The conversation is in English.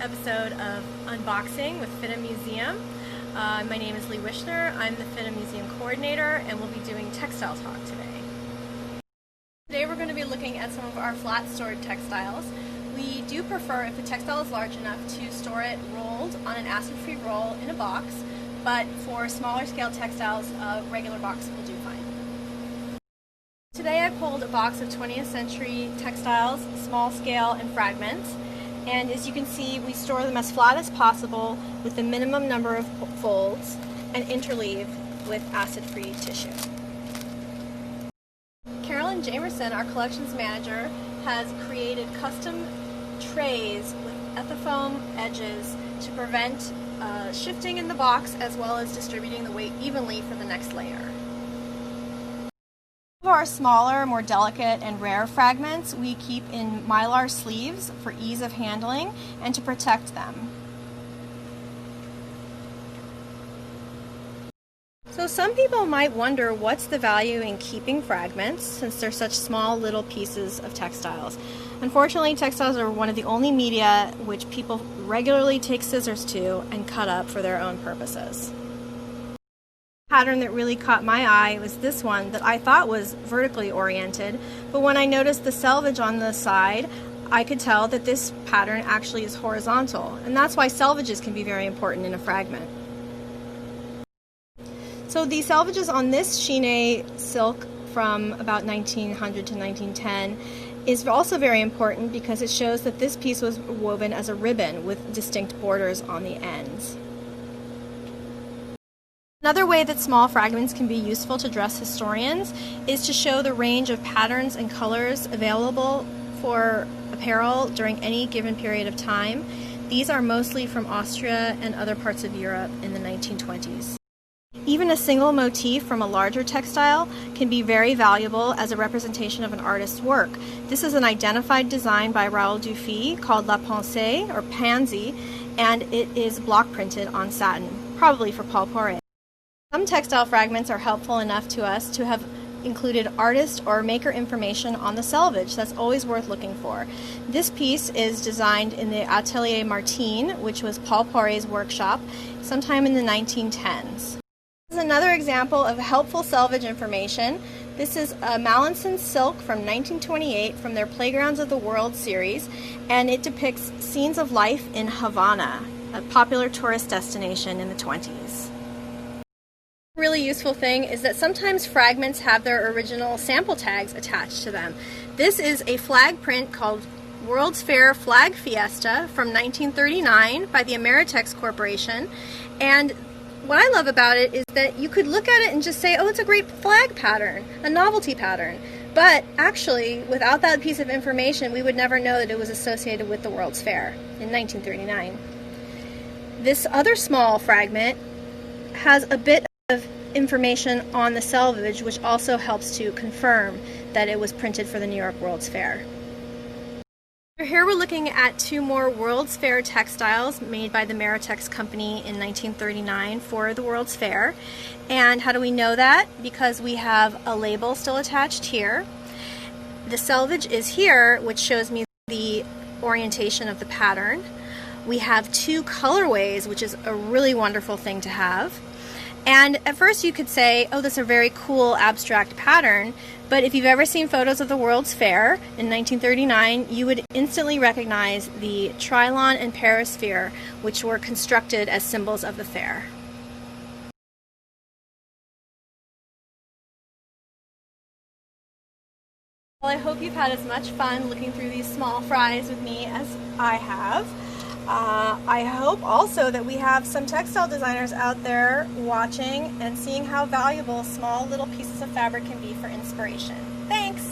episode of Unboxing with FITA Museum. My name is Leigh Wishner. I'm the FITA Museum Coordinator, and we'll be doing textile talk today. Today we're going to be looking at some of our flat stored textiles. We do prefer, if the textile is large enough, to store it rolled on an acid-free roll in a box, but for smaller scale textiles, a regular box will do fine. Today I pulled a box of 20th century textiles, small scale and fragments, and as you can see we store them as flat as possible with the minimum number of folds and interleave with acid-free tissue. Carolyn Jamerson, our collections manager, has created custom trays with ethafoam edges to prevent shifting in the box as well as distributing the weight evenly for the next layer. For our smaller, more delicate and rare fragments, we keep in mylar sleeves for ease of handling and to protect them. So some people might wonder what's the value in keeping fragments since they're such small little pieces of textiles. Unfortunately, textiles are one of the only media which people regularly take scissors to and cut up for their own purposes. Pattern that really caught my eye was this one that I thought was vertically oriented, but when I noticed the selvage on the side, I could tell that this pattern actually is horizontal, and that's why selvages can be very important in a fragment. So the selvages on this chine silk from about 1900 to 1910 is also very important because it shows that this piece was woven as a ribbon with distinct borders on the ends. Another way that small fragments can be useful to dress historians is to show the range of patterns and colors available for apparel during any given period of time. These are mostly from Austria and other parts of Europe in the 1920s. Even a single motif from a larger textile can be very valuable as a representation of an artist's work. This is an identified design by Raoul Dufy called La Pensée, or Pansy, and it is block printed on satin, probably for Paul Poiret. Some textile fragments are helpful enough to us to have included artist or maker information on the selvage. That's always worth looking for. This piece is designed in the Atelier Martine, which was Paul Poiret's workshop, sometime in the 1910s. This is another example of helpful selvage information. This is a Mallinson silk from 1928 from their Playgrounds of the World series, and it depicts scenes of life in Havana, a popular tourist destination in the 20s. A really useful thing is that sometimes fragments have their original sample tags attached to them. This is a flag print called World's Fair Flag Fiesta from 1939 by the Ameritex Corporation, and what I love about it is that you could look at it and just say, oh, it's a great flag pattern, a novelty pattern. But actually, without that piece of information, we would never know that it was associated with the World's Fair in 1939. This other small fragment has a bit of information on the selvage, which also helps to confirm that it was printed for the New York World's Fair. Here we're looking at two more World's Fair textiles made by the Ameritex Company in 1939 for the World's Fair. And how do we know that? Because we have a label still attached here. The selvage is here, which shows me the orientation of the pattern. We have two colorways, which is a really wonderful thing to have. And at first you could say, oh, that's a very cool abstract pattern, but if you've ever seen photos of the World's Fair in 1939, you would instantly recognize the trilon and perisphere, which were constructed as symbols of the fair. Well, I hope you've had as much fun looking through these small fries with me as I have. I hope also that we have some textile designers out there watching and seeing how valuable small little pieces of fabric can be for inspiration. Thanks!